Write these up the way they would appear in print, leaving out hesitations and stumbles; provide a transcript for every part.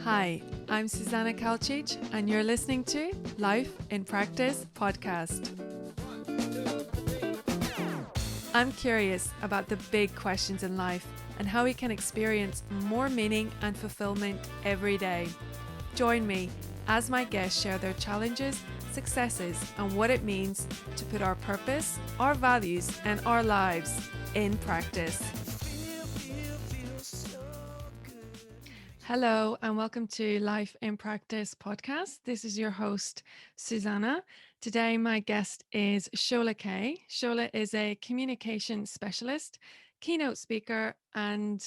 Hi, I'm Susanna Kalcic, and you're listening to Life in Practice podcast. I'm curious about the big questions in life and how we can experience more meaning and fulfillment every day. Join me as my guests share their challenges, successes, and what it means to put our purpose, our values, and our lives in practice. Hello and welcome to Life in Practice podcast. This is your host, Susanna. Today, my guest is Shola Kaye. Shola is a communication specialist, keynote speaker, and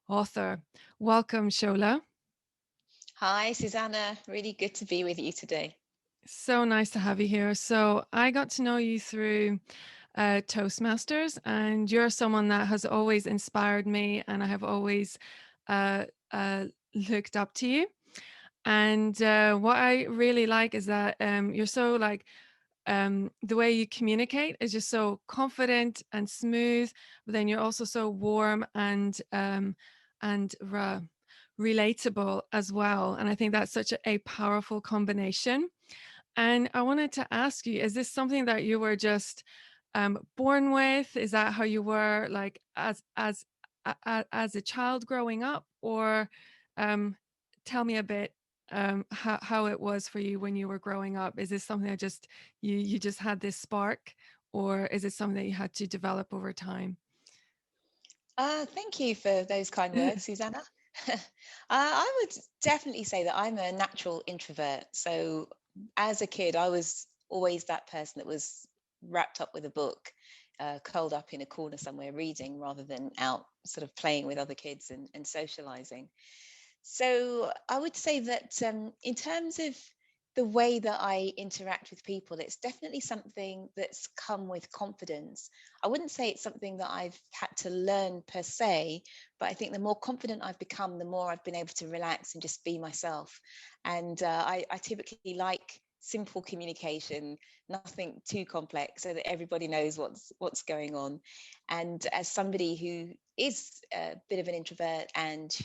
author. Welcome, Shola. Hi, Susanna. Really good to be with you today. So nice to have you here. So I got to know you through Toastmasters, and you're someone that has always inspired me, and I have always uh, looked up to you. And what I really like is that you're so the way you communicate is just so confident and smooth, but then you're also so warm and relatable as well. And I think that's such a powerful combination. And I wanted to ask you, is this something that you were just born with? Is that how you were like as a child growing up? Or um, tell me a bit how it was for you when you were growing up. Is this something that just you just had this spark, or is it something that you had to develop over time? Thank you for those kind words, Susanna. I would definitely say that I'm a natural introvert. So as a kid, I was always that person that was wrapped up with a book, curled up in a corner somewhere reading rather than out sort of playing with other kids and socializing. So I would say that in terms of the way that I interact with people, it's definitely something that's come with confidence. I wouldn't say it's something that I've had to learn per se, but I think the more confident I've become, the more I've been able to relax and just be myself. And I typically like simple communication, nothing too complex, so that everybody knows what's going on. And as somebody who is a bit of an introvert and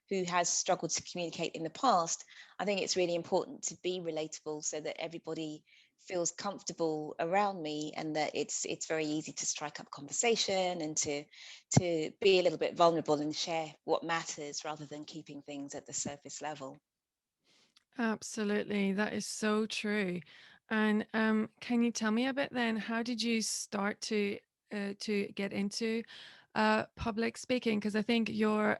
who has struggled to communicate in the past, I think it's really important to be relatable so that everybody feels comfortable around me and that it's very easy to strike up conversation and to be a little bit vulnerable and share what matters rather than keeping things at the surface level. Absolutely, that is so true. And can you tell me a bit then? How did you start to get into public speaking? Because I think your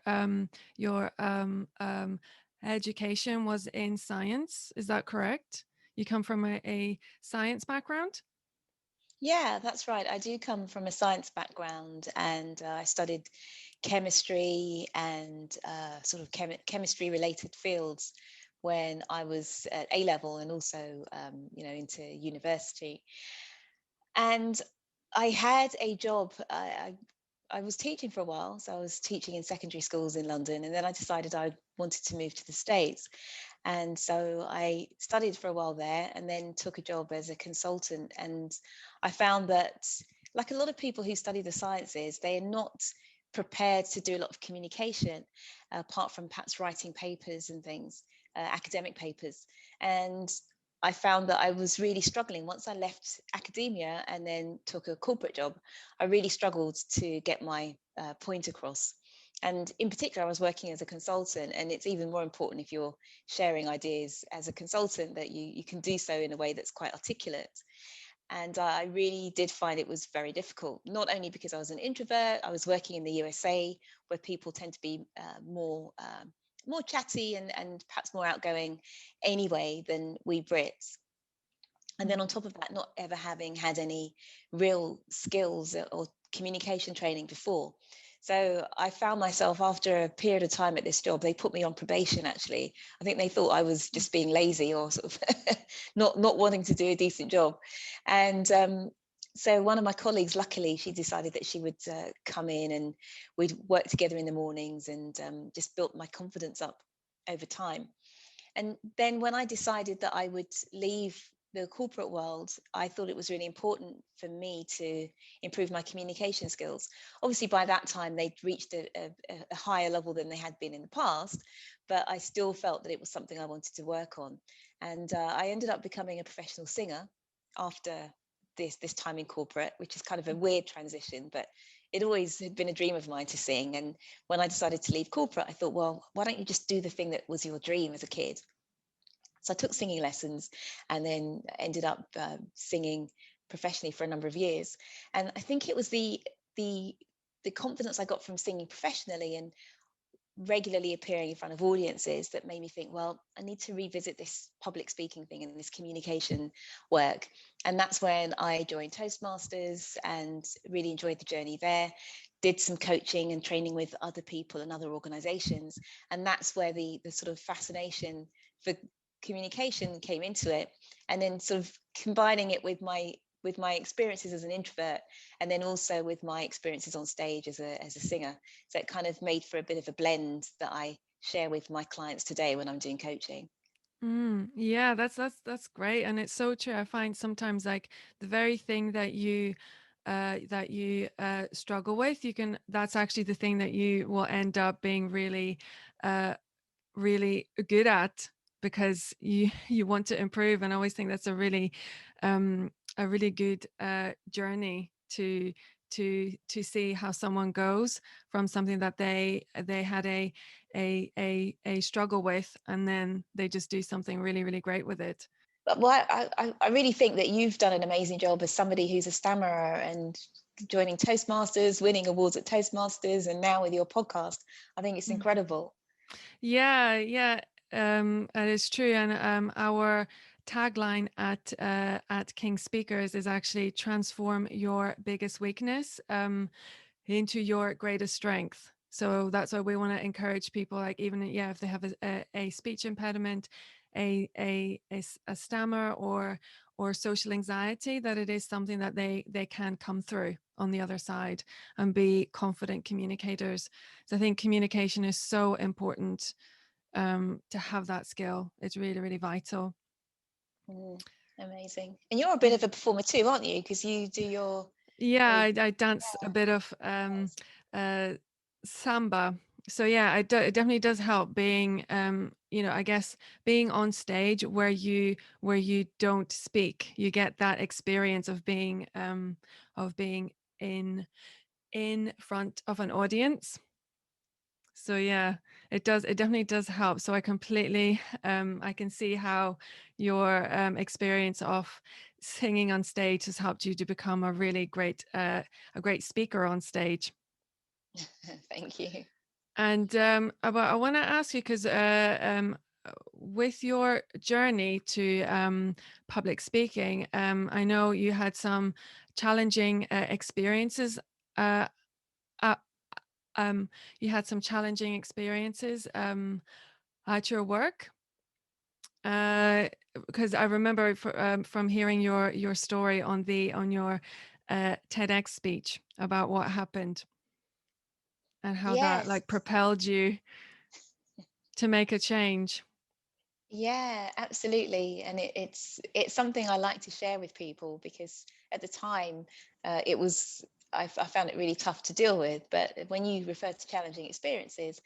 education was in science. Is that correct? You come from a science background? Yeah, that's right. I do come from a science background and I studied chemistry and sort of chemistry related fields when I was at A level and also, into university. And I had a job. I was teaching for a while, so I was teaching in secondary schools in London, and then I decided I wanted to move to the States. And so I studied for a while there and then took a job as a consultant. And I found that, like a lot of people who study the sciences, they are not prepared to do a lot of communication, apart from perhaps writing papers and things, academic papers. And I found that I was really struggling once I left academia and then took a corporate job. I really struggled to get my point across. And in particular, I was working as a consultant, and it's even more important if you're sharing ideas as a consultant that you can do so in a way that's quite articulate. And I really did find it was very difficult, not only because I was an introvert. I was working in the USA, where people tend to be more chatty and perhaps more outgoing anyway than we Brits. And then on top of that, not ever having had any real skills or communication training before. So I found myself, after a period of time at this job, they put me on probation. Actually, I think they thought I was just being lazy or sort of not wanting to do a decent job. And so one of my colleagues, luckily, she decided that she would come in and we'd work together in the mornings, and just built my confidence up over time. And then when I decided that I would leave the corporate world, I thought it was really important for me to improve my communication skills. Obviously, by that time, they'd reached a higher level than they had been in the past, but I still felt that it was something I wanted to work on. And I ended up becoming a professional singer after this time in corporate, which is kind of a weird transition, but it always had been a dream of mine to sing. And when I decided to leave corporate, I thought, well, why don't you just do the thing that was your dream as a kid? So I took singing lessons and then ended up singing professionally for a number of years. And I think it was the the confidence I got from singing professionally and regularly appearing in front of audiences that made me think, well, I need to revisit this public speaking thing and this communication work. And that's when I joined Toastmasters and really enjoyed the journey there. Did some coaching and training with other people and other organizations. And that's where the sort of fascination for communication came into it. And then sort of combining it with my experiences as an introvert, and then also with my experiences on stage as a singer. So it kind of made for a bit of a blend that I share with my clients today when I'm doing coaching. Yeah, that's great, and it's so true. I find sometimes like the very thing that you struggle with, you can that's actually the thing that you will end up being really uh, really good at because you want to improve. And I always think that's um a really good journey to see how someone goes from something that they had a struggle with, and then they just do something really really great with it. But well, I really think that you've done an amazing job as somebody who's a stammerer and joining Toastmasters, winning awards at Toastmasters, and now with your podcast. I think it's Mm. incredible. Yeah, yeah, that is true. And our tagline at King Speakers is actually transform your biggest weakness into your greatest strength. So that's why we want to encourage people, like even yeah, if they have a speech impediment, a stammer or social anxiety, that it is something that they can come through on the other side and be confident communicators. So I think communication is so important to have that skill. It's really, really vital. Mm, amazing. And you're a bit Yeah. of a performer too, aren't you? Because you do Yeah, your I dance a bit of uh, samba. So yeah, it definitely does help being, I guess being on stage where you don't speak. You get that experience of being in in front of an audience. So yeah, it definitely does help. So I completely I can see how your experience of singing on stage has helped you to become a great speaker on stage. thank you. And I want to ask you because with your journey to public speaking, I know you had some challenging experiences uh, uh, you had some challenging experiences at your work. Uh, because I remember from hearing your story on your TEDx speech about what happened and how that Yes. like propelled you to make a change. Yeah, absolutely. And it's something I like to share with people because at the time it was I found it really tough to deal with. But when you refer to challenging experiences,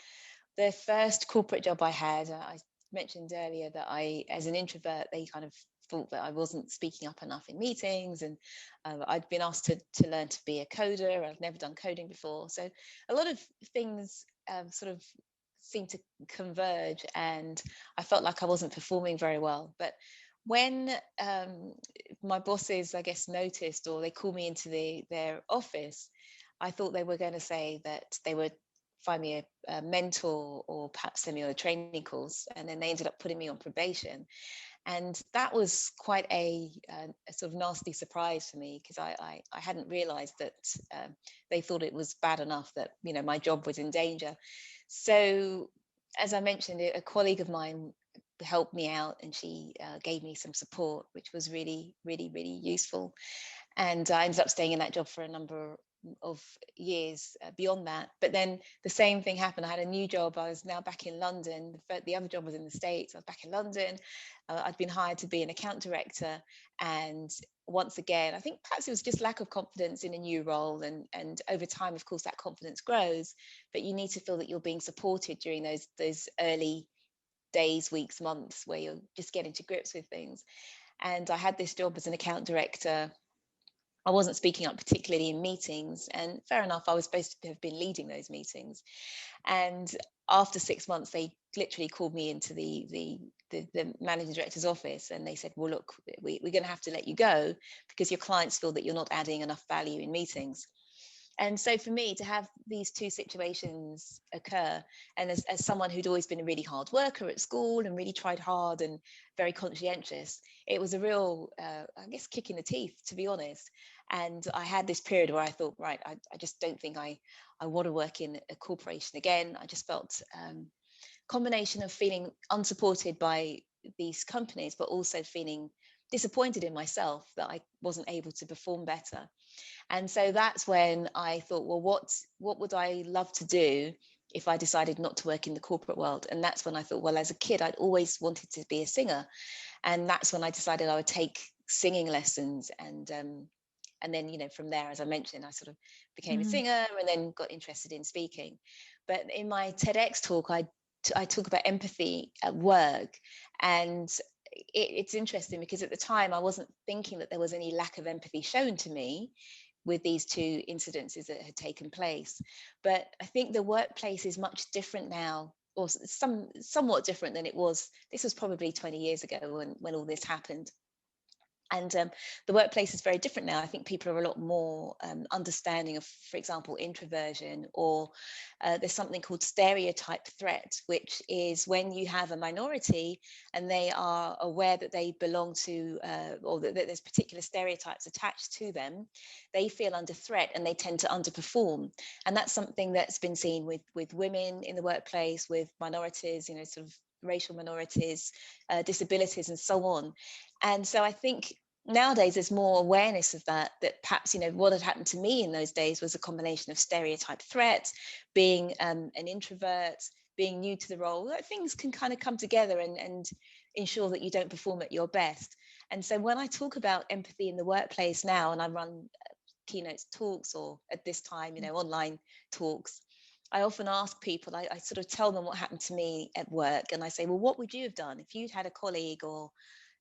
the first corporate job I had, I mentioned earlier that as an introvert, they kind of thought that I wasn't speaking up enough in meetings, and I'd been asked to learn to be a coder. I'd never done coding before, so a lot of things sort of seemed to converge, and I felt like I wasn't performing very well. But when my bosses, I guess, noticed, or they called me into their office, I thought they were going to say that they would find me a mentor or perhaps send me on a training course. And then they ended up putting me on probation. And that was quite a sort of nasty surprise for me because I hadn't realized that they thought it was bad enough that, my job was in danger. So, as I mentioned, a colleague of mine helped me out and she gave me some support, which was really, really, really useful. And I ended up staying in that job for of years beyond that. But then the same thing happened. I had a new job. I was now back in London. The other job was in the States. I was back in London. I'd been hired to be an account director. And once again, I think perhaps it was just lack of confidence in a new role. And over time, of course, that confidence grows. But you need to feel that you're being supported during those early days, weeks, months where you're just getting to grips with things. And I had this job as an account director. I wasn't speaking up particularly in meetings, and fair enough, I was supposed to have been leading those meetings. And after 6 months, they literally called me into the managing director's office, and they said, "Well, look, we're going to have to let you go because your clients feel that you're not adding enough value in meetings." And so for me to have these two situations occur, and as someone who'd always been a really hard worker at school and really tried hard and very conscientious, it was a real, I guess, kick in the teeth, to be honest. And I had this period where I thought, right, I just don't think I want to work in a corporation again. I just felt combination of feeling unsupported by these companies, but also feeling disappointed in myself that I wasn't able to perform better. And so that's when I thought, well, what would I love to do if I decided not to work in the corporate world? And that's when I thought, well, as a kid, I'd always wanted to be a singer. And that's when I decided I would take singing lessons. And then, from there, as I mentioned, I sort of became a Mhm. singer and then got interested in speaking. But in my TEDx talk, I talk about empathy at work. And it's interesting because at the time I wasn't thinking that there was any lack of empathy shown to me with these two incidences that had taken place. But I think the workplace is much different now, or somewhat different than it was. This was probably 20 years ago when all this happened. And the workplace is very different now. I think people are a lot more understanding of, for example, introversion, or there's something called stereotype threat, which is when you have a minority and they are aware that they belong to, or that there's particular stereotypes attached to them, they feel under threat and they tend to underperform. And that's something that's been seen with women in the workplace, with minorities, sort of racial minorities, disabilities, and so on. And so I think nowadays there's more awareness of that perhaps, what had happened to me in those days was a combination of stereotype threat, being an introvert, being new to the role, that things can kind of come together and ensure that you don't perform at your best. And so when I talk about empathy in the workplace now, and I run keynote talks, or at this time, online talks, I often ask people, I sort of tell them what happened to me at work. And I say, well, what would you have done if you'd had a colleague or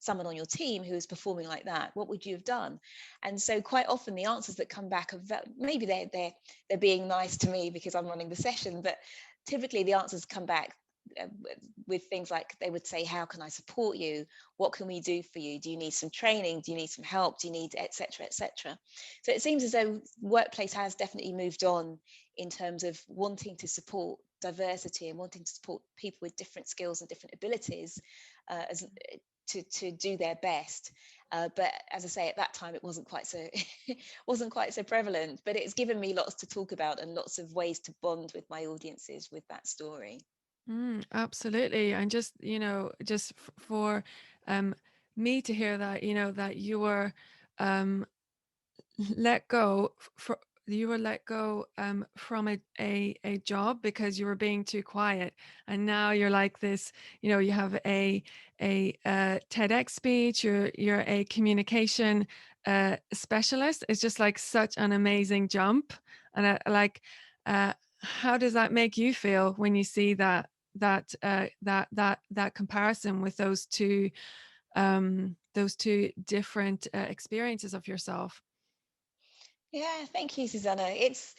someone on your team who is performing like that? What would you have done? And so quite often the answers that come back are maybe they're being nice to me because I'm running the session, but typically the answers come back uh, with things like, they would say, how can I support you? What can we do for you? Do you need some training? Do you need some help? Do you need etc., etc.? So it seems as though workplace has definitely moved on in terms of wanting to support diversity and wanting to support people with different skills and different abilities, as to do their best. But as I say, at that time it wasn't quite so wasn't quite so prevalent. But it's given me lots to talk about and lots of ways to bond with my audiences with that story. Absolutely. And just, just for um, me to hear that, that you were um, let go for you were let go from a job because you were being too quiet, and now you're like this. You have a TEDx speech. You're a communication specialist. It's just like such an amazing jump. And like, uh, how does that make you feel when you see that comparison with those two different experiences of yourself? Yeah, thank you, Susanna. It's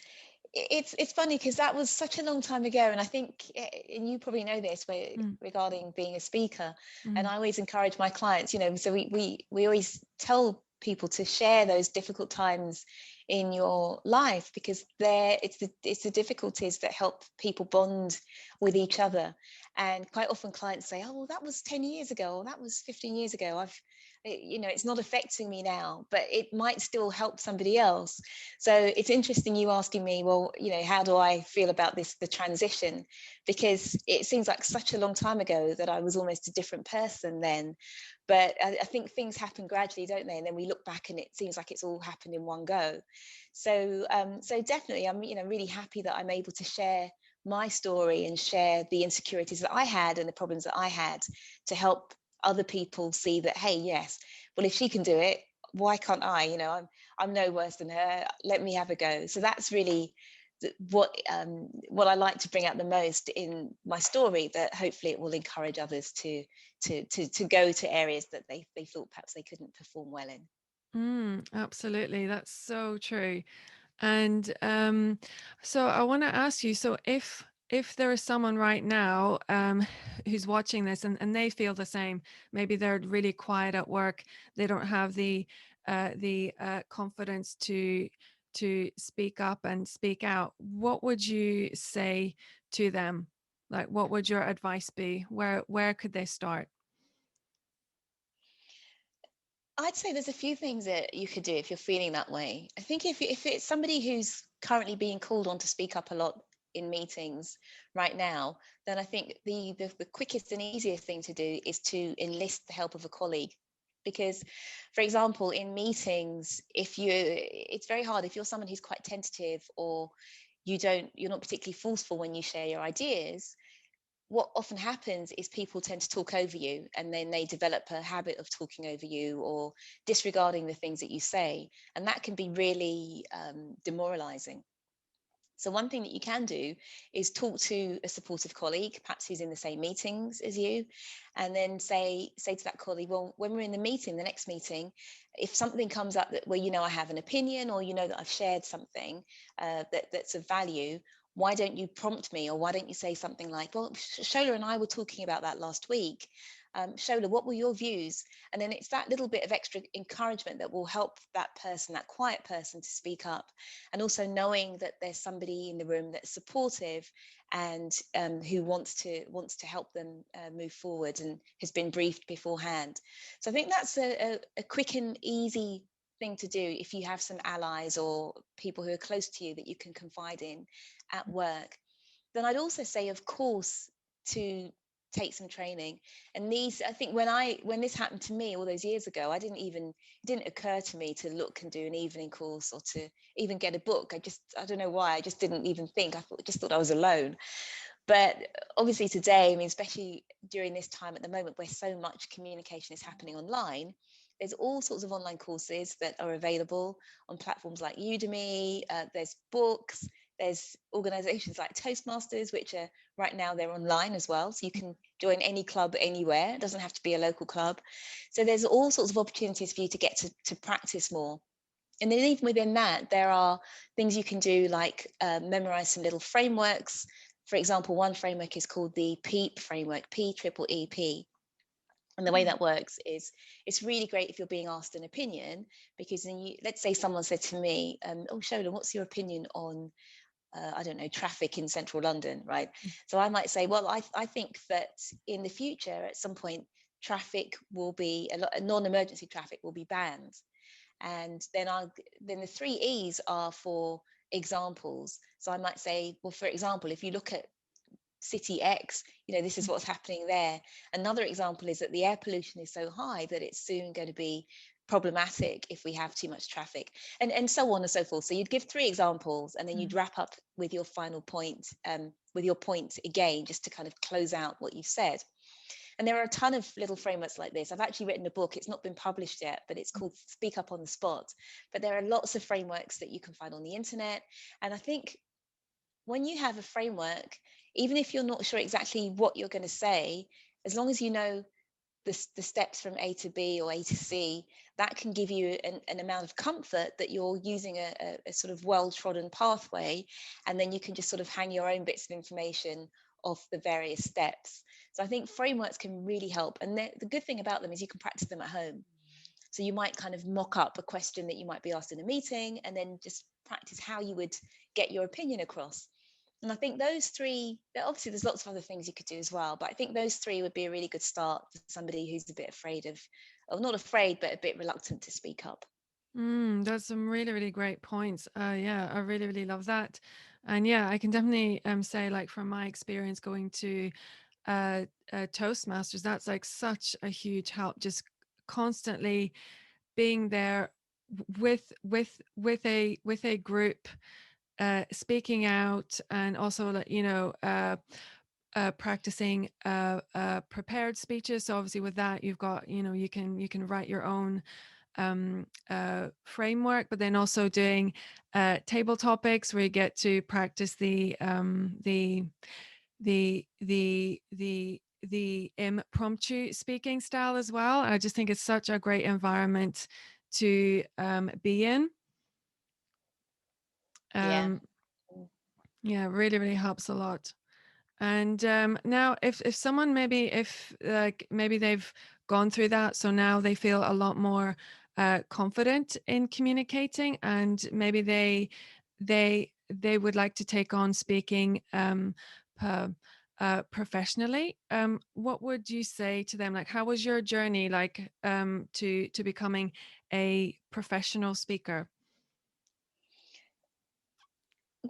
funny because that was such a long time ago, and I think, and you probably know this, Mm, regarding being a speaker. And mhm, I always encourage my clients, so we always tell people to share those difficult times in your life, because it's the difficulties that help people bond with each other. And quite often clients say, oh, well, that was 10 years ago, or that was 15 years ago. it's not affecting me now, but it might still help somebody else. So it's interesting you asking me, well, how do I feel about the transition? Because it seems like such a long time ago that I was almost a different person then. But I think things happen gradually, don't they? And then we look back and it seems like it's all happened in one go. So definitely, I'm really happy that I'm able to share my story and share the insecurities that I had and the problems that I had, to help other people see that, hey, yes, well, if she can do it, why can't I? I'm no worse than her. Let me have a go. So that's really what I like to bring out the most in my story, that hopefully it will encourage others to go to areas that they thought perhaps they couldn't perform well in. Absolutely. That's so true. And so I want to ask you, so if there is someone right now who's watching this, and they feel the same, maybe they're really quiet at work, they don't have the confidence to speak up and speak out, what would you say to them? Like, what would your advice be? Where could they start? I'd say there's a few things that you could do if you're feeling that way. I think if it's somebody who's currently being called on to speak up a lot in meetings right now, then I think the quickest and easiest thing to do is to enlist the help of a colleague. Because, for example, in meetings, it's very hard if you're someone who's quite tentative, or you're not particularly forceful when you share your ideas. What often happens is people tend to talk over you, and then they develop a habit of talking over you or disregarding the things that you say. And that can be really demoralizing. So one thing that you can do is talk to a supportive colleague, perhaps who's in the same meetings as you, and then say to that colleague, well, when we're in the next meeting, if something comes up that where I have an opinion, or that I've shared something that's of value, why don't you prompt me, or why don't you say something like, well, Shola and I were talking about that last week. Shola, what were your views? And then it's that little bit of extra encouragement that will help that person, that quiet person, to speak up. And also knowing that there's somebody in the room that's supportive, and who wants to help them move forward, and has been briefed beforehand. So I think that's a quick and easy thing to do if you have some allies or people who are close to you that you can confide in at work. Then I'd also say, of course, to take some training. And I think when this happened to me all those years ago, it didn't occur to me to look and do an evening course, or to even get a book. I don't know why, I just didn't even think. Just thought I was alone. But obviously today, I mean, especially during this time at the moment where so much communication is happening online, there's all sorts of online courses that are available on platforms like Udemy. There's books. There's organizations like Toastmasters, which are right now, they're online as well. So you can join any club anywhere. It doesn't have to be a local club. So there's all sorts of opportunities for you to get to practice more. And then even within that, there are things you can do, like memorize some little frameworks. For example, one framework is called the PEEP framework, P-triple-E-P. And the way that works is, it's really great if you're being asked an opinion, because then let's say someone said to me, oh, Shola, what's your opinion on, I don't know, traffic in central London, right? So I might say, well, I think that in the future, at some point, traffic will be, non-emergency traffic will be banned. And then the three E's are for examples. So I might say, well, for example, if you look at city X, this is what's happening there. Another example is that the air pollution is so high that it's soon going to be problematic if we have too much traffic, and so on and so forth. So you'd give three examples, and then you'd wrap up with your final point, with your point again, just to kind of close out what you've said. And there are a ton of little frameworks like this. I've actually written a book. It's not been published yet, but it's called Speak Up on the Spot. But there are lots of frameworks that you can find on the internet. And I think when you have a framework, even if you're not sure exactly what you're going to say, as long as you know the steps from A to B or A to C, that can give you an amount of comfort that you're using a sort of well-trodden pathway. And then you can just sort of hang your own bits of information off the various steps. So I think frameworks can really help. And the good thing about them is you can practice them at home. So you might kind of mock up a question that you might be asked in a meeting, and then just practice how you would get your opinion across. And I think those three, obviously there's lots of other things you could do as well, but I think those three would be a really good start for somebody who's a bit afraid of or not afraid, but a bit reluctant to speak up. That's some really, really great points. Yeah, I really, really love that. And yeah, I can definitely say, like, from my experience going to Toastmasters, that's like such a huge help. Just constantly being there with a group, speaking out, and also, like, practicing prepared speeches. So obviously with that, you've got, you can write your own framework, but then also doing table topics where you get to practice the impromptu speaking style as well. I just think it's such a great environment to be in. Yeah. Um, yeah, really, really helps a lot. And now, if someone, maybe, if like maybe they've gone through that, so now they feel a lot more confident in communicating, and maybe they would like to take on speaking per, professionally. What would you say to them? Like, how was your journey, like, to becoming a professional speaker?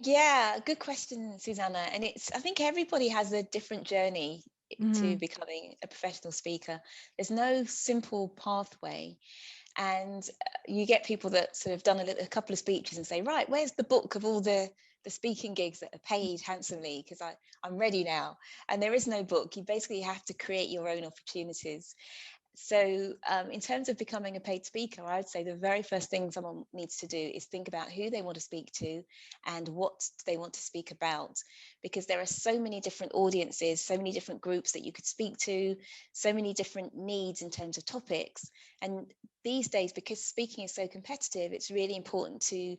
Yeah, good question, Susanna. And I think everybody has a different journey to Hmm. becoming a professional speaker. There's no simple pathway. And you get people that sort of done a couple of speeches and say, right, where's the book of all the speaking gigs that are paid handsomely? Because I'm ready now. And there is no book. You basically have to create your own opportunities. So, in terms of becoming a paid speaker, I would say the very first thing someone needs to do is think about who they want to speak to and what they want to speak about. Because there are so many different audiences, so many different groups that you could speak to, so many different needs in terms of topics. And these days, because speaking is so competitive, it's really important to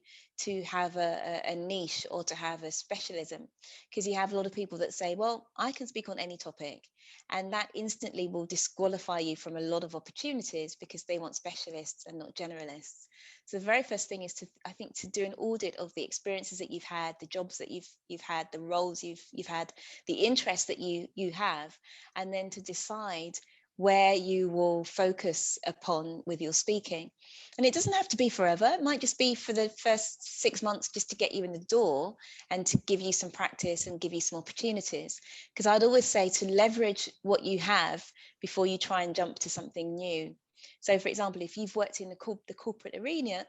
have a niche or to have a specialism, because you have a lot of people that say, well, I can speak on any topic, and that instantly will disqualify you from a lot of opportunities because they want specialists and not generalists. So the very first thing is to, I think, to do an audit of the experiences that you've had, the jobs that you've had, the roles you've had, the interests that you have, and then to decide where you will focus upon with your speaking. And it doesn't have to be forever. It might just be for the first 6 months, just to get you in the door and to give you some practice and give you some opportunities. Because I'd always say to leverage what you have before you try and jump to something new. So, for example, if you've worked in the corporate arena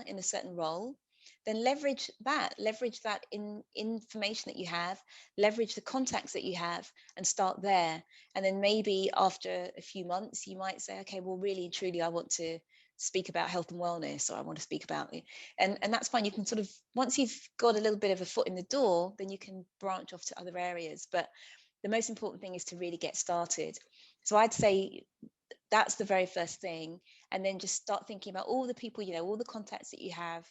in a certain role, then leverage that in information that you have, leverage the contacts that you have, and start there. And then maybe after a few months, you might say, okay, well, really and truly, I want to speak about health and wellness, or I want to speak about it. And that's fine. You can sort of, once you've got a little bit of a foot in the door, then you can branch off to other areas. But the most important thing is to really get started. So I'd say that's the very first thing. And then just start thinking about all the people, all the contacts that you have.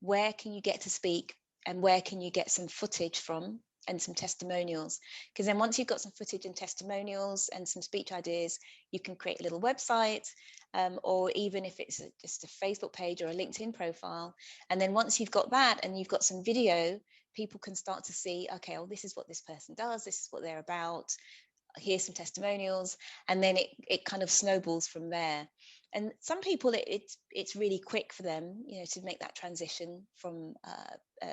Where can you get to speak, and where can you get some footage from and some testimonials? Because then once you've got some footage and testimonials and some speech ideas, you can create a little website, or even if it's just a Facebook page or a LinkedIn profile. And then once you've got that and you've got some video, people can start to see, okay, well, this is what this person does, this is what they're about, here's some testimonials, and then it kind of snowballs from there. And some people, it's really quick for them, to make that transition from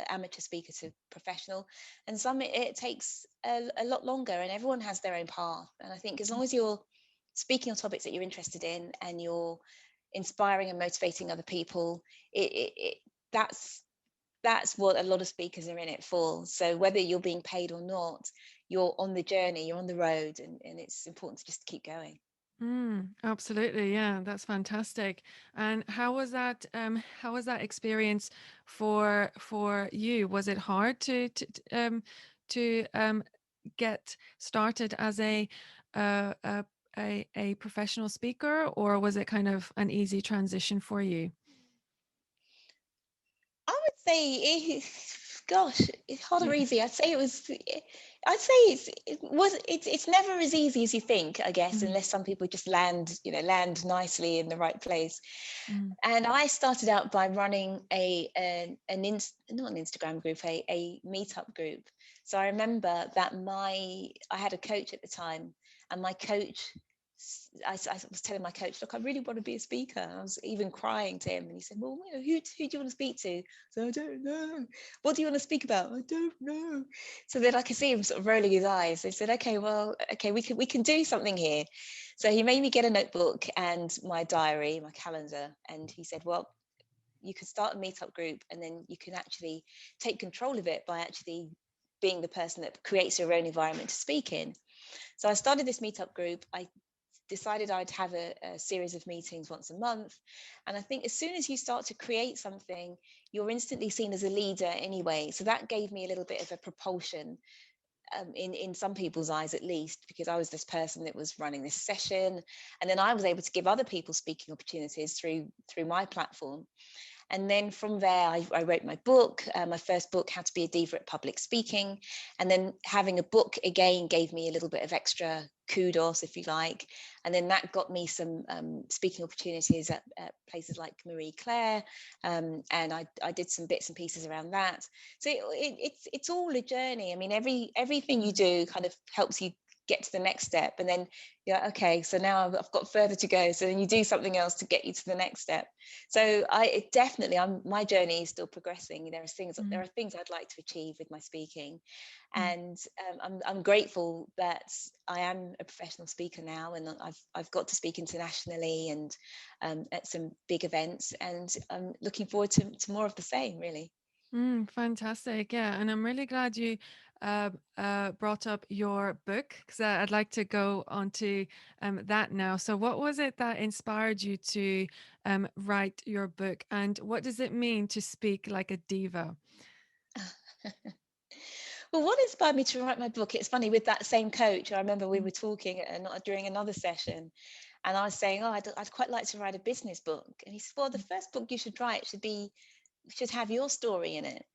amateur speaker to professional, and some it takes a lot longer, and everyone has their own path. And I think as long as you're speaking on topics that you're interested in and you're inspiring and motivating other people, that's that's what a lot of speakers are in it for. So whether you're being paid or not, you're on the journey, you're on the road, and it's important to just keep going. Absolutely, yeah, that's fantastic. And how was that? How was that experience for you? Was it hard to get started as uh, a a professional speaker, or was it kind of an easy transition for you? I would say, gosh, it's hard Yeah. or easy. I'd say it was. I'd say it's never as easy as you think, I guess, Mm, unless some people just land nicely in the right place. mm, And I started out by running not an Instagram group, a meetup group. So I remember that I had a coach at the time, and my coach I was telling my coach, look, I really want to be a speaker. And I was even crying to him, and he said, well, who do you want to speak to? So I don't know. What do you want to speak about? I don't know. So then I could see him sort of rolling his eyes. They said, okay, well, okay, we can do something here. So he made me get a notebook and my diary, my calendar, and he said, well, you could start a meetup group, and then you can actually take control of it by actually being the person that creates your own environment to speak in. So I started this meetup group. I decided I'd have a series of meetings once a month. And I think as soon as you start to create something, you're instantly seen as a leader anyway. So that gave me a little bit of a propulsion, in some people's eyes at least, because I was this person that was running this session. And then I was able to give other people speaking opportunities through my platform. And then from there, I wrote my book, my first book, How to Be a Diva at Public Speaking. And then having a book again gave me a little bit of extra kudos, if you like. And then that got me some speaking opportunities at places like Marie Claire. And I did some bits and pieces around that. So it's all a journey. I mean, everything you do kind of helps you get to the next step. And then, yeah, okay, so now I've got further to go. So then you do something else to get you to the next step. So my journey is still progressing. There are things I'd like to achieve with my speaking, Mm. and I'm grateful that I am a professional speaker now, and I've got to speak internationally and at some big events, and I'm looking forward to more of the same, really. Fantastic. Yeah. And I'm really glad you brought up your book because I'd like to go on to that now. So, what was it that inspired you to write your book? And what does it mean to speak like a diva? Well, what inspired me to write my book? It's funny, with that same coach, I remember we were talking during another session, and I was saying, "Oh, I'd quite like to write a business book." And he said, "Well, the first book you should write should have your story in it."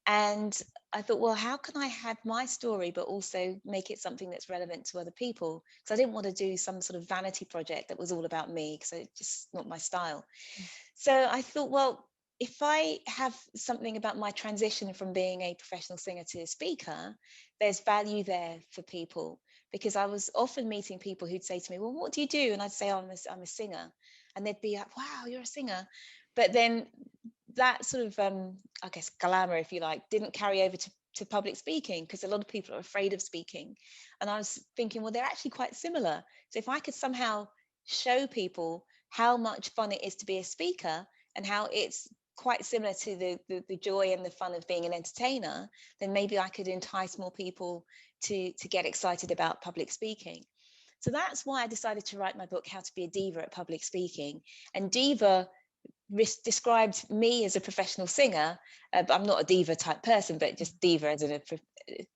And I thought, well, how can I have my story, but also make it something that's relevant to other people? Because I didn't want to do some sort of vanity project that was all about me, because it's just not my style. So I thought, well, if I have something about my transition from being a professional singer to a speaker, there's value there for people. Because I was often meeting people who'd say to me, well, what do you do? And I'd say, oh, I'm a singer. And they'd be like, wow, you're a singer. But then that sort of, I guess, glamour, if you like, didn't carry over to public speaking, because a lot of people are afraid of speaking. And I was thinking, well, they're actually quite similar. So if I could somehow show people how much fun it is to be a speaker, and how it's quite similar to the joy and the fun of being an entertainer, then maybe I could entice more people to get excited about public speaking. So that's why I decided to write my book, How to Be a Diva at Public Speaking. And diva described me as a professional singer, but I'm not a diva type person, but just diva as a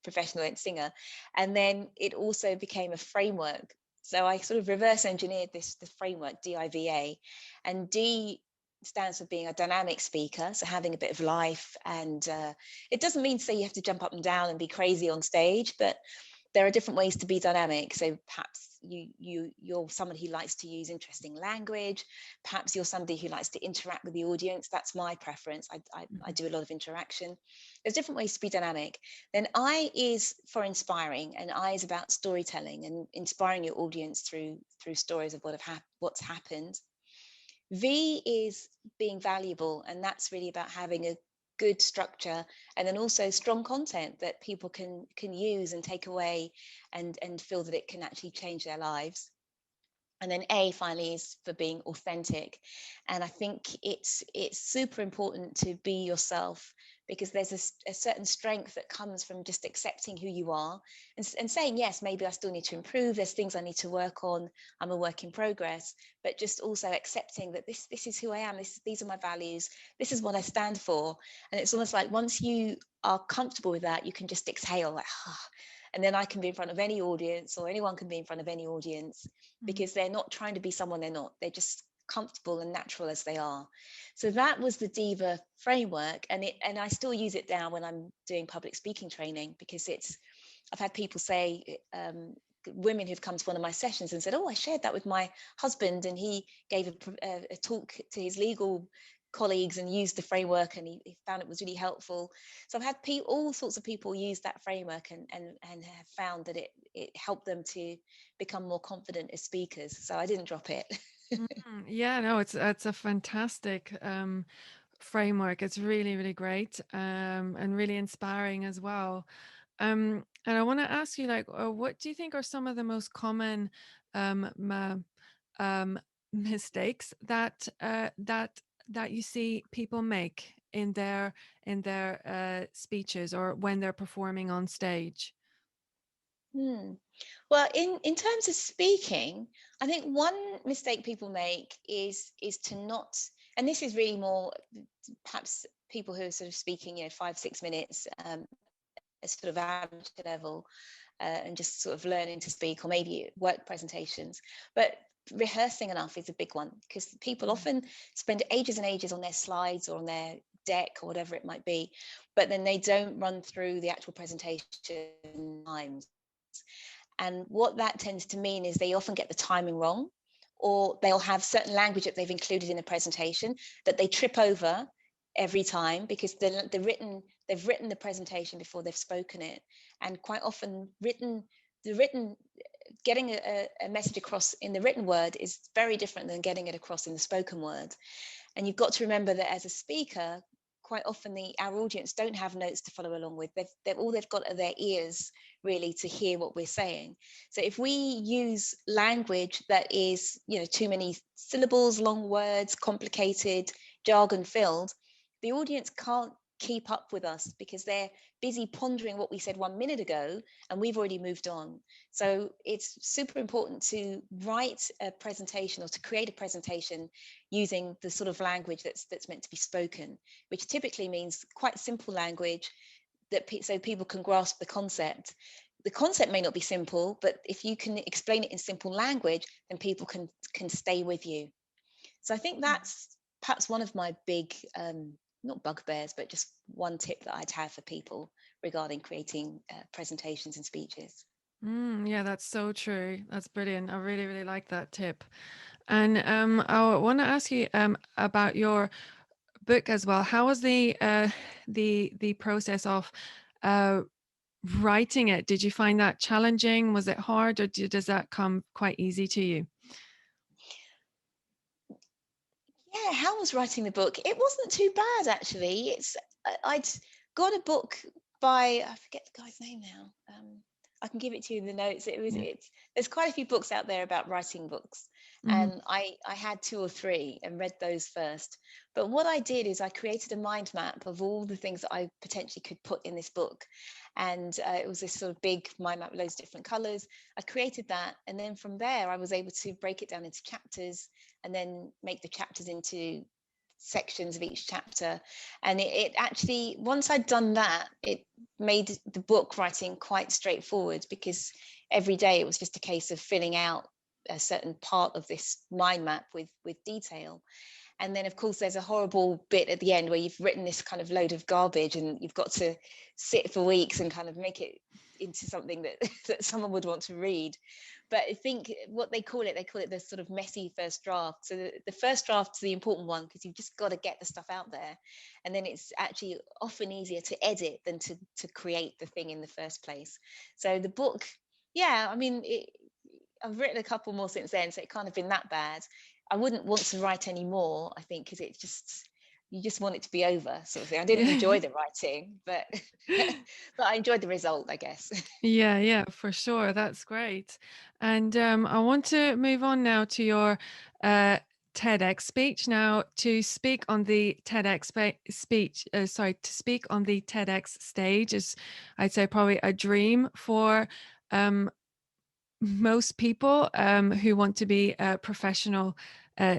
professional singer. And then it also became a framework. So I sort of reverse engineered the framework, D.I.V.A. And D stands for being a dynamic speaker, so having a bit of life. And it doesn't mean to say you have to jump up and down and be crazy on stage, but there are different ways to be dynamic. So perhaps you're somebody who likes to use interesting language. Perhaps you're somebody who likes to interact with the audience. That's my preference. I do a lot of interaction. There's different ways to be dynamic. Then I is for inspiring, and I is about storytelling and inspiring your audience through stories of what's happened. V is being valuable, and that's really about having a good structure, and then also strong content that people can use and take away, and feel that it can actually change their lives. And then A finally is for being authentic. And I think it's super important to be yourself, because there's a certain strength that comes from just accepting who you are, and saying, yes, maybe I still need to improve, there's things I need to work on, I'm a work in progress, but just also accepting that this is who I am, these are my values, this is what I stand for. And it's almost like once you are comfortable with that, you can just exhale, like, ah, and then I can be in front of any audience, or anyone can be in front of any audience, Mhm. because they're not trying to be someone they're not. They're just comfortable and natural as they are. So that was the Diva framework, and I still use it now when I'm doing public speaking training, because I've had people say, women who've come to one of my sessions and said, oh, I shared that with my husband, and he gave a talk to his legal colleagues and used the framework, and he found it was really helpful. So I've had all sorts of people use that framework, and have found that it helped them to become more confident as speakers. So I didn't drop it. Yeah, no, it's a fantastic framework. It's really, really great, and really inspiring as well. And I want to ask you, like, what do you think are some of the most common um, ma- um, mistakes that you see people make in their speeches or when they're performing on stage? Hmm. Well, in terms of speaking, I think one mistake people make is to not, and this is really more perhaps people who are sort of speaking, 5, 6 minutes, at sort of amateur level, and just sort of learning to speak, or maybe work presentations. But rehearsing enough is a big one, because people Mm. often spend ages and ages on their slides or on their deck or whatever it might be, but then they don't run through the actual presentation times. And what that tends to mean is they often get the timing wrong, or they'll have certain language that they've included in the presentation that they trip over every time, because they've written the presentation before they've spoken it. And quite often the written getting a message across in the written word is very different than getting it across in the spoken word. And you've got to remember that as a speaker, quite often our audience don't have notes to follow along with. All they've got are their ears, really, to hear what we're saying. So if we use language that is, too many syllables, long words, complicated, jargon filled, the audience can't keep up with us, because they're busy pondering what we said 1 minute ago, and we've already moved on. So it's super important to write a presentation, or to create a presentation using the sort of language that's meant to be spoken, which typically means quite simple language, so people can grasp the concept. The concept may not be simple, but if you can explain it in simple language, then people can stay with you. So I think that's perhaps one of my big, not bugbears, but just one tip that I'd have for people regarding creating presentations and speeches. Yeah, that's so true. That's brilliant. I really, really like that tip. And I want to ask you about your book as well. How was the process of uh, writing it? Did you find that challenging? Was it hard, or does that come quite easy to you? Yeah, how was writing the book? It wasn't too bad, actually. I'd got a book by, I forget the guy's name now. I can give it to you in the notes. Yeah. It's there's quite a few books out there about writing books, Hmm. and I had two or three and read those first. But what I did is I created a mind map of all the things that I potentially could put in this book, and it was this sort of big mind map, loads of different colors. I created that, and then from there I was able to break it down into chapters, and then make the chapters into sections of each chapter. And it actually, once I'd done that, it made the book writing quite straightforward, because every day it was just a case of filling out a certain part of this mind map with detail. And then, of course, there's a horrible bit at the end where you've written this kind of load of garbage, and you've got to sit for weeks and kind of make it into something that that someone would want to read. But I think what they call it the sort of messy first draft. So the first draft's the important one, because you've just got to get the stuff out there, and then it's actually often easier to edit than to create the thing in the first place. So the book, yeah, I mean, I've written a couple more since then, so it can't have been that bad. I wouldn't want to write any more, I think, because it just, you just want it to be over, sort of thing. I didn't Yeah. enjoy the writing, but but I enjoyed the result, I guess. Yeah, yeah, for sure. That's great. And I want to move on now to your uh, TEDx speech. Now, to speak on the TEDx to speak on the TEDx stage is, I'd say, probably a dream for um, most people who want to be professional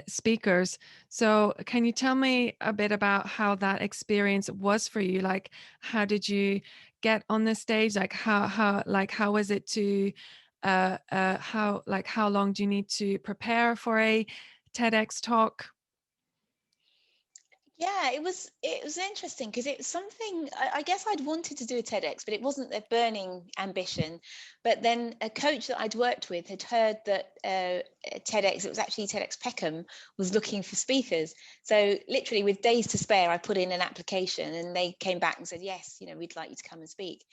speakers. So, can you tell me a bit about how that experience was for you? Like, how did you get on the stage? Like, how was it to how long do you need to prepare for a TEDx talk? Yeah, it was interesting because it was something I guess I'd wanted to do a TEDx, but it wasn't a burning ambition. But then a coach that I'd worked with had heard that TEDx, it was actually TEDx Peckham, was looking for speakers. So literally with days to spare, I put in an application and they came back and said, yes, we'd like you to come and speak.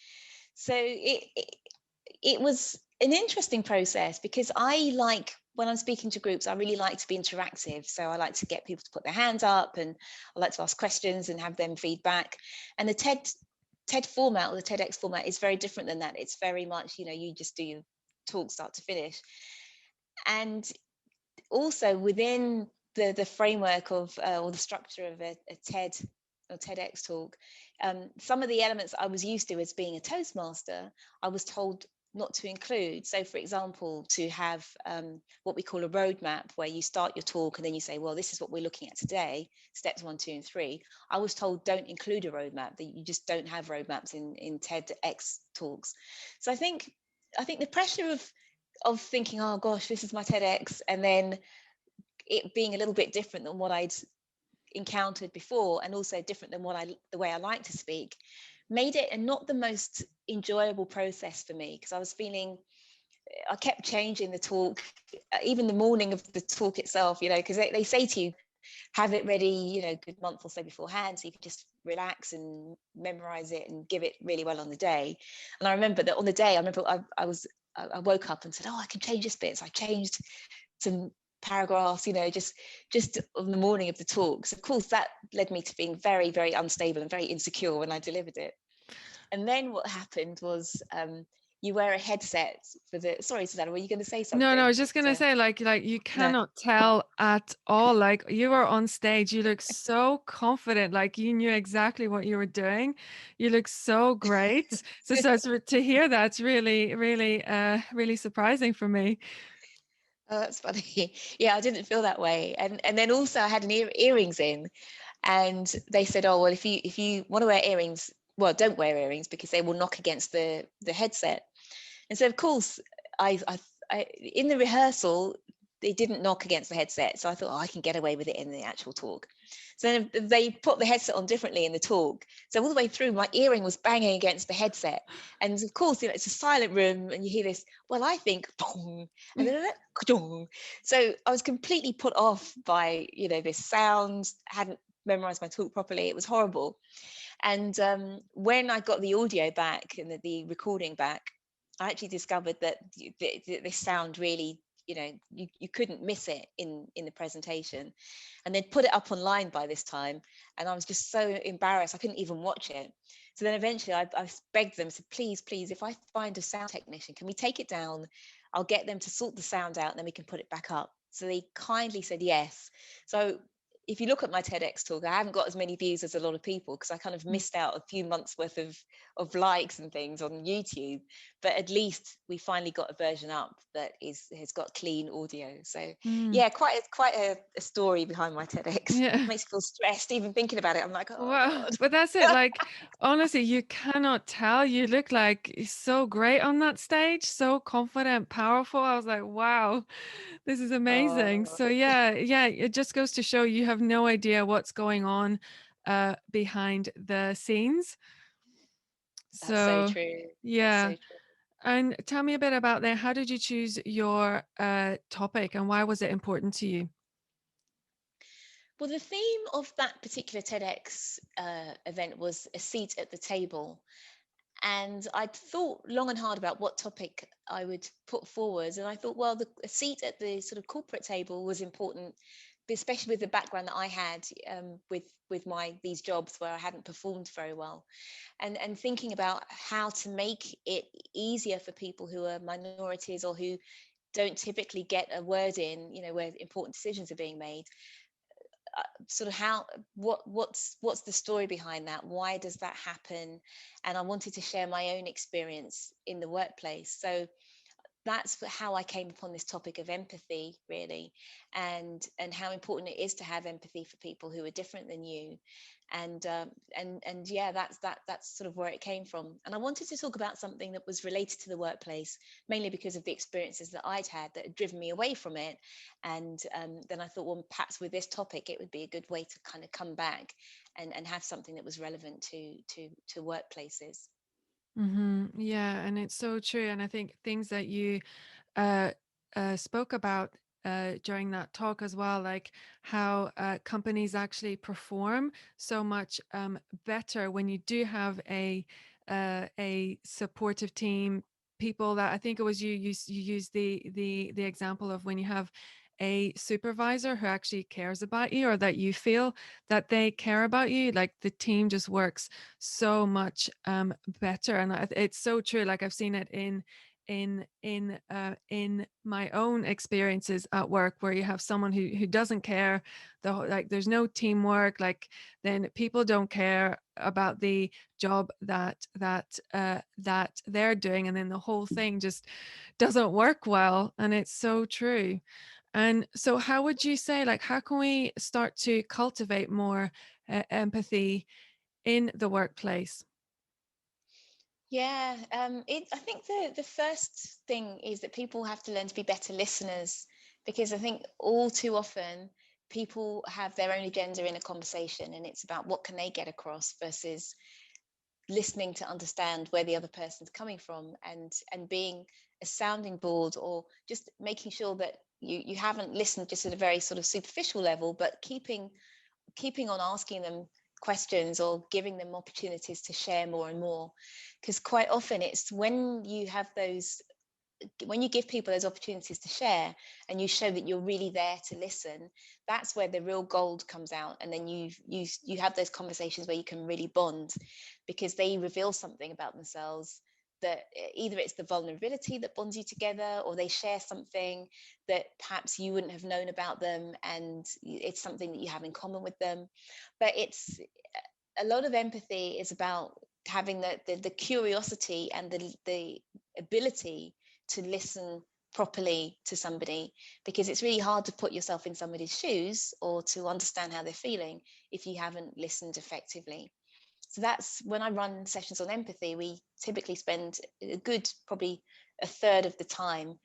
So it was an interesting process because I like when I'm speaking to groups, I really like to be interactive. So I like to get people to put their hands up and I like to ask questions and have them feedback. And the TED format or the TEDx format is very different than that. It's very much, you just do your talk start to finish. And also within the framework of or the structure of a TED or TEDx talk, some of the elements I was used to as being a Toastmaster, I was told not to include. So, for example, to have what we call a roadmap, where you start your talk and then you say, well, this is what we're looking at today, steps 1, 2, and 3. I was told don't include a roadmap, that you just don't have roadmaps in TEDx talks. So I think the pressure of thinking, oh gosh, this is my TEDx, and then it being a little bit different than what I'd encountered before, and also different than the way I like to speak, made it not the most enjoyable process for me, because I kept changing the talk, even the morning of the talk itself, because they say to you, have it ready, good month or so beforehand, so you can just relax and memorize it and give it really well on the day. And I remember that on the day, I woke up and said, oh, I can change this bit. So I changed some paragraphs, just on the morning of the talk. So of course that led me to being very, very unstable and very insecure when I delivered it. And then what happened was you wear a headset for the. Sorry, Susanna, were you going to say No, no, I something? was just gonna say, like you No. cannot tell at all. Like you were on stage, you look so confident, like you knew exactly what you were doing. You look so great. To hear that's really, really, really surprising for me. Oh, that's funny. Yeah, I didn't feel that way. And then also I had earrings in, and they said, oh well, if you want to wear earrings, well, don't wear earrings because they will knock against the headset. And so of course I in the rehearsal they didn't knock against the headset, so I thought, oh, I can get away with it in the actual talk. So then they put the headset on differently in the talk. So all the way through, my earring was banging against the headset. And of course, it's a silent room, and you hear this. Well, I think, boom, and then so I was completely put off by this sound. Hadn't memorized my talk properly. It was horrible. And when I got the audio back and the recording back, I actually discovered that this sound really, you couldn't miss it in the presentation. And they'd put it up online by this time, and I was just so embarrassed I couldn't even watch it. So then eventually I begged them, said, please, please, if I find a sound technician, can we take it down? I'll get them to sort the sound out, and then we can put it back up. So they kindly said yes. So if you look at my TEDx talk, I haven't got as many views as a lot of people because I kind of missed out a few months worth of likes and things on YouTube. But at least we finally got a version up that has got clean audio. So Mm. yeah, quite a story behind my TEDx. Yeah. Makes me feel stressed even thinking about it. I'm like, oh Wow, God. but that's it, like, honestly, you cannot tell, you look like so great on that stage, so confident, powerful, I was like, "Wow, this is amazing." Oh, So, yeah, yeah, it just goes to show you have no idea what's going on, behind the scenes. that's so So, true. That's so yeah, true. and tell me a bit about that, how did you choose your, topic, and why was it important to you? Well, the theme of that particular TEDx event was a seat at the table. And I'd thought long and hard about what topic I would put forward. And I thought, well, a seat at the sort of corporate table was important, especially with the background that I had with my these jobs where I hadn't performed very well, and thinking about how to make it easier for people who are minorities or who don't typically get a word in, where important decisions are being made. Sort of how what's the story behind that, why does that happen? And I wanted to share my own experience in the workplace. So that's how I came upon this topic of empathy, really, and how important it is to have empathy for people who are different than you. And yeah, that's sort of where it came from. And I wanted to talk about something that was related to the workplace, mainly because of the experiences that I'd had that had driven me away from it. And then I thought, well, perhaps with this topic it would be a good way to kind of come back and have something that was relevant to workplaces. Yeah, and it's so true. And I think things that you uh, spoke about during that talk as well, like how companies actually perform so much better when you do have a supportive team. People that I think it was you used the example of when you have a supervisor who actually cares about you, or that you feel that they care about you, like the team just works so much better. And it's so true. Like I've seen it in my own experiences at work, where you have someone who doesn't care, like there's no teamwork, like then people don't care about the job that they're doing, and then the whole thing just doesn't work well. And it's so true. And so how would you say, like, how can we start to cultivate more empathy in the workplace? Yeah, I think the first thing is that people have to learn to be better listeners, because I think all too often people have their own agenda in a conversation, and it's about what can they get across versus listening to understand where the other person's coming from, and being a sounding board, or just making sure that you haven't listened just at a very sort of superficial level, but keeping on asking them questions or giving them opportunities to share more and more. Because quite often it's when you give people those opportunities to share, and you show that you're really there to listen, that's where the real gold comes out. And then you have those conversations where you can really bond, because they reveal something about themselves, that either it's the vulnerability that bonds you together, or they share something that perhaps you wouldn't have known about them, and it's something that you have in common with them. But it's a lot of empathy is about having the curiosity and the ability to listen properly to somebody, because it's really hard to put yourself in somebody's shoes or to understand how they're feeling if you haven't listened effectively. So that's when I run sessions on empathy. We typically spend a good, probably a third of the time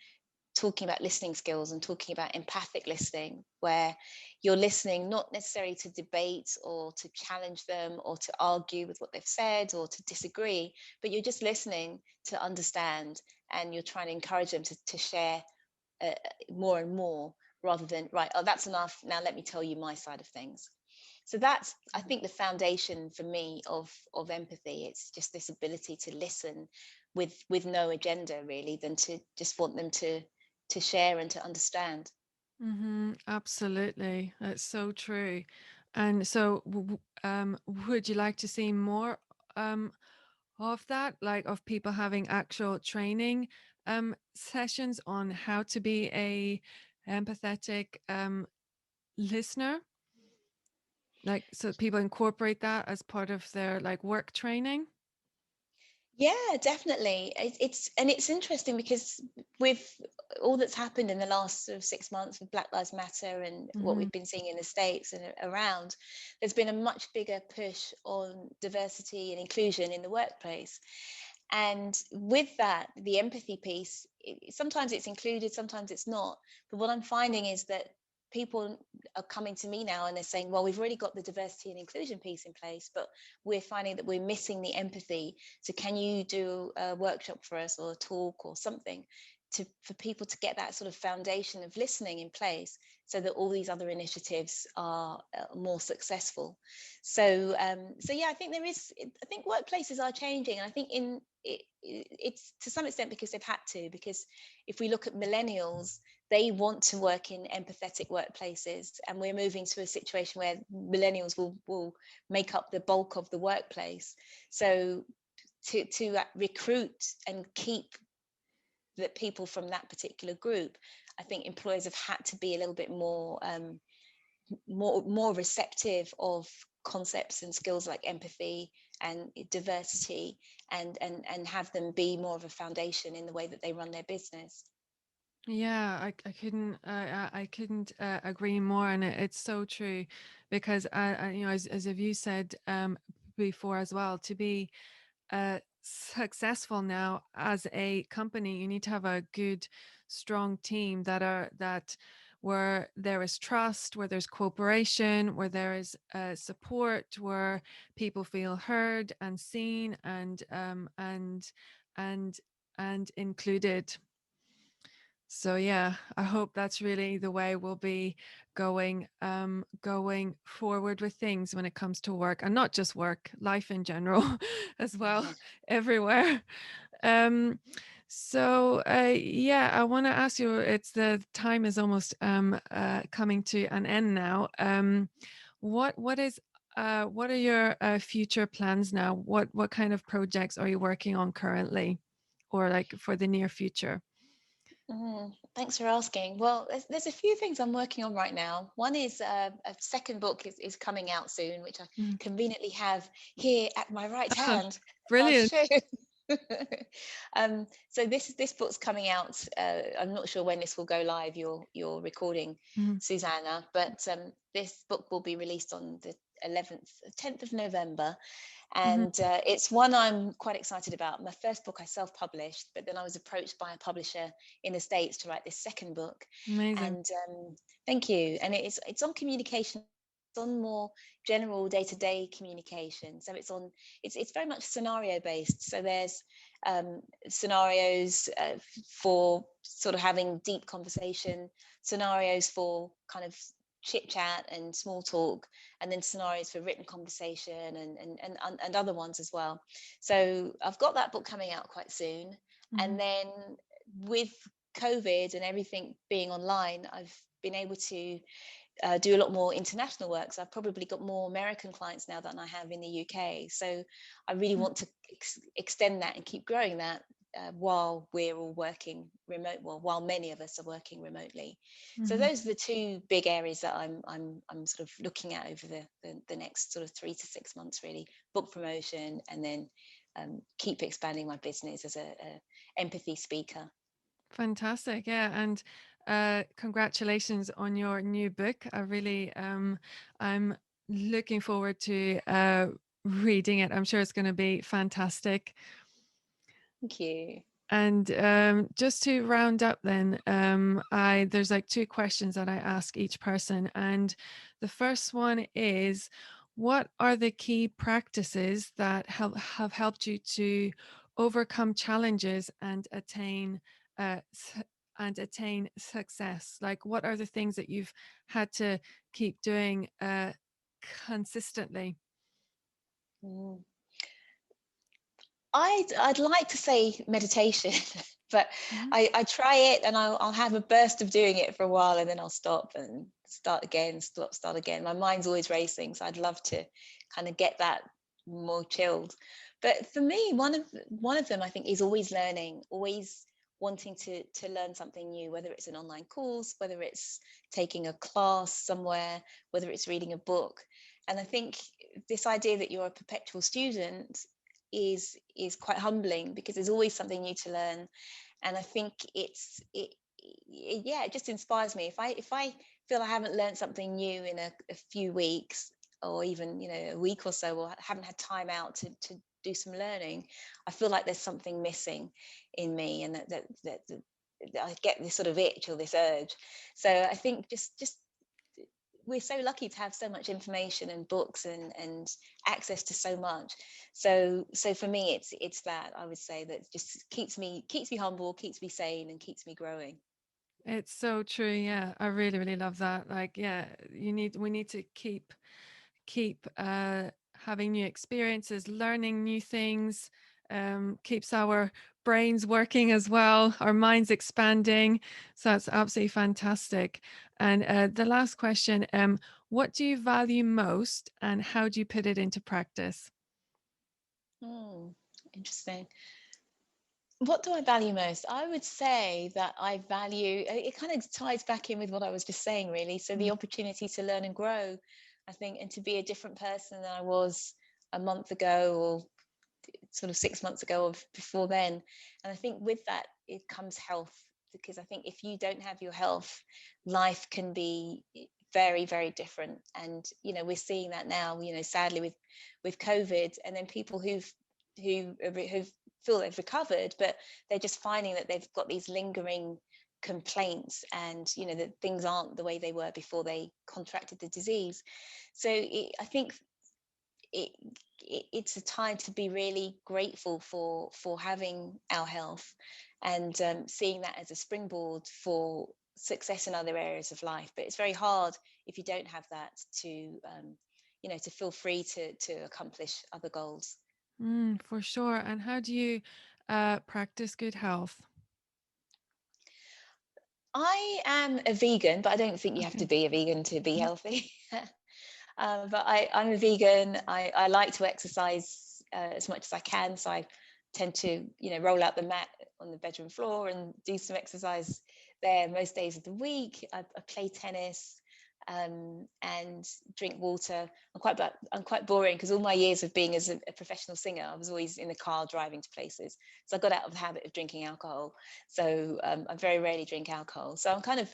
talking about listening skills and talking about empathic listening, where you're listening not necessarily to debate or to challenge them or to argue with what they've said or to disagree, but you're just listening to understand, and you're trying to encourage them to share uh, more and more, rather than, right, oh, that's enough, now let me tell you my side of things. So that's, I think, the foundation for me of empathy. It's just this ability to listen with no agenda really, than to just want them to share and to understand. Absolutely. That's so true. And so, would you like to see more um, of that, like of people having actual training sessions on how to be a empathetic listener? Like, so people incorporate that as part of their like work training? Yeah, definitely. It's interesting because with all that's happened in the last sort of 6 months with Black Lives Matter and what Hmm. we've been seeing in the States and around, there's been a much bigger push on diversity and inclusion in the workplace. And with that, the empathy piece, sometimes it's included, sometimes it's not. But what I'm finding is that people are coming to me now and they're saying, well, we've already got the diversity and inclusion piece in place, but we're finding that we're missing the empathy. So can you do a workshop for us, or a talk or something, for people to get that sort of foundation of listening in place, so that all these other initiatives are more successful. So yeah, I think I think workplaces are changing, and I think it's to some extent because they've had to. Because if we look at millennials, they want to work in empathetic workplaces, and we're moving to a situation where millennials will make up the bulk of the workplace. So to recruit and keep the people from that particular group, I think employers have had to be a little bit more receptive of concepts and skills like empathy and diversity, and have them be more of a foundation in the way that they run their business. Yeah, I couldn't agree more, and it's so true, because as have you said before as well, to be successful now as a company, you need to have a good, strong team that where there is trust, where there's cooperation, where there is support, where people feel heard and seen and and included. So yeah, I hope that's really the way we'll be going forward with things when it comes to work, and not just work, life in general as well, Yeah. everywhere. Um, so yeah, I want to ask you. It's the time is almost coming to an end now. What are your future plans now? What kind of projects are you working on currently, or like for the near future? Thanks for asking. Well, there's a few things I'm working on right now. One is a second book is coming out soon, which I Mm. conveniently have here at my right hand. I'll Brilliant. show. So this book's coming out. I'm not sure when this will go live. Your recording, Mhm, Susanna, but this book will be released on the 10th of November, mhm. and it's one I'm quite excited about. My first book I self-published, but then I was approached by a publisher in the States to write this second book. Amazing. And thank you. And it's on communication. It's on more general day-to-day communication. So it's very much scenario based. So there's scenarios for sort of having deep conversation, scenarios for kind of chit chat and small talk, and then scenarios for written conversation and other ones as well. So I've got that book coming out quite soon. And Mhm, then with COVID and everything being online, I've been able to do a lot more international work. So I've probably got more American clients now than I have in the UK. So I really mm, want to extend that and keep growing that while we're all working remote. Well, while many of us are working remotely. So mhm. those are the two big areas that I'm sort of looking at over the next sort of 3 to 6 months, really. Book promotion, and then keep expanding my business as a empathy speaker. Fantastic. Yeah, and congratulations on your new book. I'm looking forward to reading it. I'm sure it's going to be fantastic. Thank you. And just to round up, then, I there's like two questions that I ask each person, and the first one is, what are the key practices that have helped you to overcome challenges and attain success? Like, what are the things that you've had to keep doing consistently? Mm. I'd like to say meditation, but Mhm, I try it and I'll have a burst of doing it for a while, and then I'll stop and start again, start again. My mind's always racing, so I'd love to kind of get that more chilled. But for me, one of them I think is always learning, always wanting to learn something new, whether it's an online course, whether it's taking a class somewhere, whether it's reading a book. And I think this idea that you're a perpetual student is quite humbling, because there's always something new to learn. And I think yeah, it just inspires me. If I feel I haven't learned something new in a few weeks, or even a week or so, or haven't had time out to do some learning, I feel like there's something missing in me, and that I get this sort of itch or this urge. So I think just we're so lucky to have so much information and books and access to so much. So for me, it's that I would say that just keeps me humble, keeps me sane, and keeps me growing. it's so true. Yeah, I really, really love that. Like, yeah, we need to keep having new experiences, learning new things. Keeps our brains working as well, our minds expanding. So that's absolutely fantastic. And the last question: what do you value most, and how do you put it into practice? Hmm, interesting. What do I value most? I would say that I value, it kind of ties back in with what I was just saying, really. So the Mm, opportunity to learn and grow, I think, and to be a different person than I was a month ago, or sort of 6 months ago, or before then. And I think with that, it comes health. because I think if you don't have your health, life can be very, very different. And we're seeing that now. Sadly, with COVID, and then people who've feel they've recovered, but they're just finding that they've got these lingering complaints, and that things aren't the way they were before they contracted the disease. So I think it, it's a time to be really grateful for having our health, and seeing that as a springboard for success in other areas of life. But it's very hard if you don't have that to feel free to accomplish other goals. For sure. And how do you practice good health? I am a vegan, but I don't think you have to Okay. be a vegan to be healthy. But I'm a vegan. I like to exercise as much as I can. So I tend to, roll out the mat on the bedroom floor and do some exercise there most days of the week. I play tennis, and drink water. I'm quite boring because all my years of being as a professional singer, I was always in the car driving to places. So I got out of the habit of drinking alcohol. So I very rarely drink alcohol. So I'm kind of,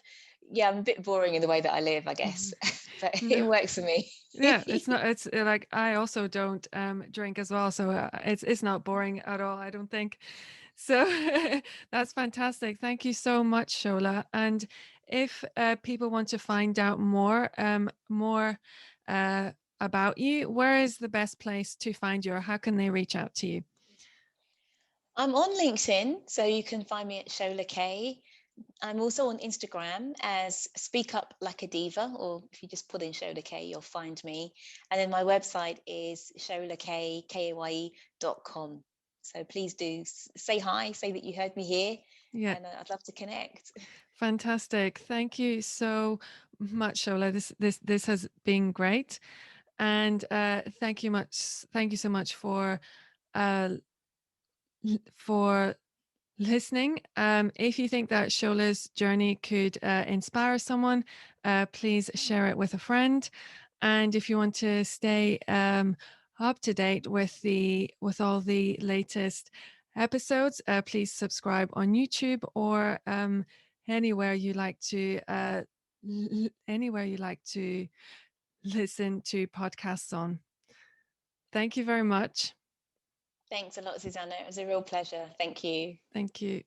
yeah, I'm a bit boring in the way that I live, I guess, but No. it works for me. Yeah, it's not. It's like I also don't drink as well, so it's not boring at all, I don't think. So that's fantastic. Thank you so much, Shola. And if people want to find out more uh, about you, where is the best place to find you, or how can they reach out to you? I'm on LinkedIn, so you can find me at Shola Kaye. I'm also on Instagram as Speak Up Like a Diva, or if you just put in Shola Kaye, you'll find me. And then my website is sholakaye.com. So please do say hi, say that you heard me here, Yeah, and I'd love to connect. fantastic. Thank you so much, Shola. This has been great, and thank you so much uh, for listening. If you think that Shola's journey could inspire someone, please share it with a friend. And if you want to stay up to date with all the latest episodes, please subscribe on YouTube or anywhere you like to anywhere you like to listen to podcasts on. Thank you very much. Thanks a lot, Susanna. It was a real pleasure. Thank you. Thank you.